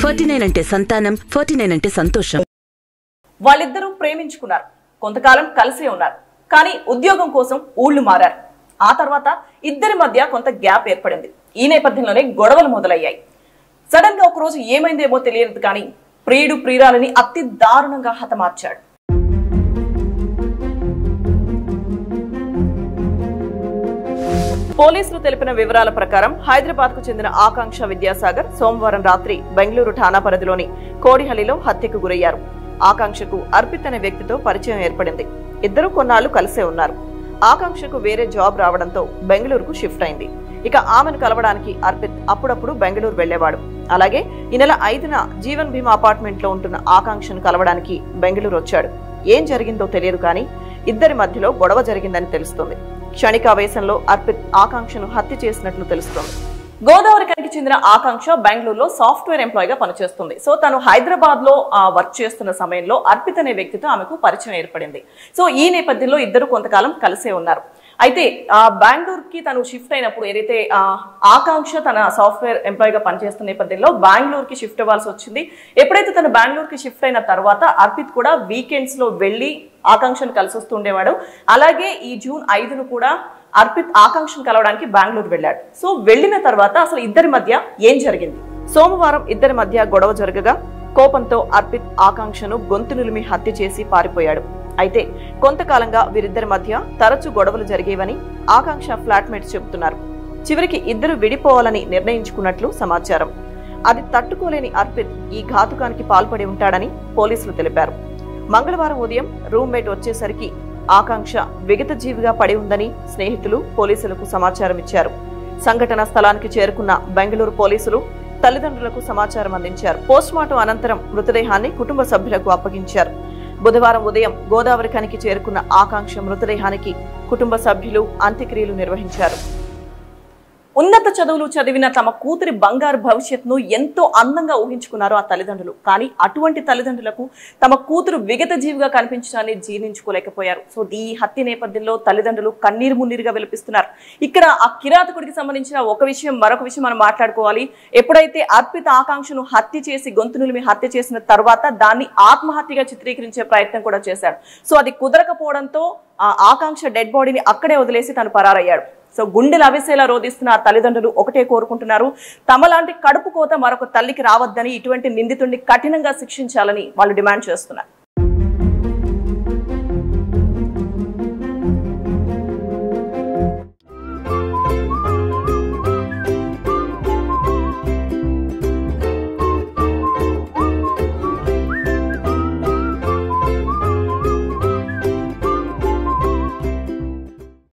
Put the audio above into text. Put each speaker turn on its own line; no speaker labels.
49 అంటే సంతానం, 49 అంటే సంతోషం.
వాళ్ళిద్దరూ ప్రేమించుకున్నారు, కొంతకాలం కలిసే ఉన్నారు. కానీ ఉద్యోగం కోసం ఊళ్ళు మారారు. ఆ తర్వాత ఇద్దరి మధ్య కొంత గ్యాప్ ఏర్పడింది. ఈ నేపథ్యంలోనే గొడవలు మొదలయ్యాయి. సడన్ గా ఒకరోజు ఏమైందేమో తెలియదు కానీ ప్రియుడు ప్రియురాలని అతి దారుణంగా హతమార్చాడు. పోలీసులు తెలిపిన వివరాల ప్రకారం హైదరాబాద్ కు చెందిన ఆకాంక్ష విద్యాసాగర్ సోమవారం రాత్రి బెంగళూరు ఠాణా పరిధిలోని కోడిహల్లిలో హత్యకు గురయ్యారు. ఆకాంక్షకు అర్పిత్ అనే వ్యక్తితో పరిచయం ఏర్పడింది. ఇద్దరు కొన్నాళ్లు కలిసే ఉన్నారు. ఆకాంక్షకు వేరే జాబ్ రావడంతో బెంగళూరుకు షిఫ్ట్ అయింది. ఇక ఆమెను కలవడానికి అర్పిత్ అప్పుడప్పుడు బెంగళూరు వెళ్లేవాడు. అలాగే ఈ నెల 5న జీవన్ భీమా అపార్ట్మెంట్ లో ఉంటున్న ఆకాంక్షను కలవడానికి బెంగళూరు వచ్చాడు. ఏం జరిగిందో తెలియదు కానీ ఇద్దరి మధ్యలో గొడవ జరిగిందని తెలుస్తోంది. క్షణికావేశంలో అర్పిత్ ఆకాంక్షను హత్య చేసినట్లు తెలుస్తోంది. గోదావరి కనికి చెందిన ఆకాంక్ష బెంగళూరులో సాఫ్ట్వేర్ ఎంప్లాయ్ గా పనిచేస్తుంది. సో తను హైదరాబాద్ లో వర్క్ చేస్తున్న సమయంలో అర్పిత్ అనే వ్యక్తితో ఆమెకు పరిచయం ఏర్పడింది. సో ఈ నేపథ్యంలో ఇద్దరు కొంతకాలం కలిసే ఉన్నారు. అయితే బెంగళూరుకి తను షిఫ్ట్ అయినప్పుడు ఏదైతే ఆకాంక్ష తన సాఫ్ట్వేర్ ఎంప్లాయ్ గా పనిచేస్తున్న నేపథ్యంలో బెంగళూరుకి షిఫ్ట్ అవ్వాల్సి వచ్చింది. ఎప్పుడైతే తను బెంగళూరుకి షిఫ్ట్ అయిన తర్వాత అర్పిత్ కూడా వీకెండ్స్ లో వెళ్లి ఆకాంక్షను కలిసి వస్తూ ఉండేవాడు. అలాగే ఈ జూన్ 5ను కూడా అర్పిత్ ఆకాంక్షను కలవడానికి బెంగళూరు వెళ్ళాడు. సో వెళ్లిన తర్వాత అసలు ఇద్దరి మధ్య ఏం జరిగింది? సోమవారం ఇద్దరి మధ్య గొడవ జరగగా కోపంతో అర్పిత్ ఆకాంక్షను గొంతు నిలిమి హత్య చేసి పారిపోయాడు. అయితే కొంతకాలంగా వీరిద్దరి మధ్య తరచూ గొడవలు జరిగేవని ఆకాంక్ష ఫ్లాట్మేట్స్ చెబుతున్నారు. చివరికి ఇద్దరు విడిపోవాలని నిర్ణయించుకున్నట్లు సమాచారం. అది తట్టుకోలేని అర్పిత్ ఈ ఘాతుకానికి పాల్పడి ఉంటాడని పోలీసులు తెలిపారు. మంగళవారం ఉదయం రూమ్మేట్ వచ్చేసరికి ఆకాంక్ష విగత జీవిగా పడి ఉందని స్నేహితులు పోలీసులకు సమాచారం ఇచ్చారు. సంఘటన స్థలానికి చేరుకున్న బెంగళూరు పోలీసులు తల్లిదండ్రులకు సమాచారం అందించారు. పోస్టుమార్టం అనంతరం మృతదేహాన్ని కుటుంబ సభ్యులకు అప్పగించారు. బుధవారం ఉదయం గోదావరి కనికి చేరుకున్న ఆకాంక్ష మృతదేహానికి కుటుంబ సభ్యులు అంత్యక్రియలు నిర్వహించారు. ఉన్నత చదువులు చదివిన తమ కూతురి బంగారు భవిష్యత్తును ఎంతో అందంగా ఊహించుకున్నారు ఆ తల్లిదండ్రులు. కానీ అటువంటి తల్లిదండ్రులకు తమ కూతురు విగత జీవిగా కనిపించడాన్ని జీర్ణించుకోలేకపోయారు. సో ఈ హత్య నేపథ్యంలో తల్లిదండ్రులు కన్నీరు మున్నీరుగా విలపిస్తున్నారు. ఇక్కడ ఆ కిరాతకుడికి సంబంధించిన మరొక విషయం మనం మాట్లాడుకోవాలి. ఎప్పుడైతే అర్పిత ఆకాంక్షను హత్య చేసి గొంతు నిలిమి హత్య చేసిన తర్వాత దాన్ని ఆత్మహత్యగా చిత్రీకరించే ప్రయత్నం కూడా చేశాడు. సో అది కుదరకపోవడంతో ఆ ఆకాంక్ష డెడ్ బాడీని అక్కడే వదిలేసి తను పరారయ్యాడు. సో గుండెలు అవిసేలా రోధిస్తున్న ఆ తల్లిదండ్రులు ఒకటే కోరుకుంటున్నారు, తమలాంటి కడుపు కోత మరొక తల్లికి రావద్దని, ఇటువంటి నిందితుడిని కఠినంగా శిక్షించాలని వాళ్ళు డిమాండ్ చేస్తున్నారు.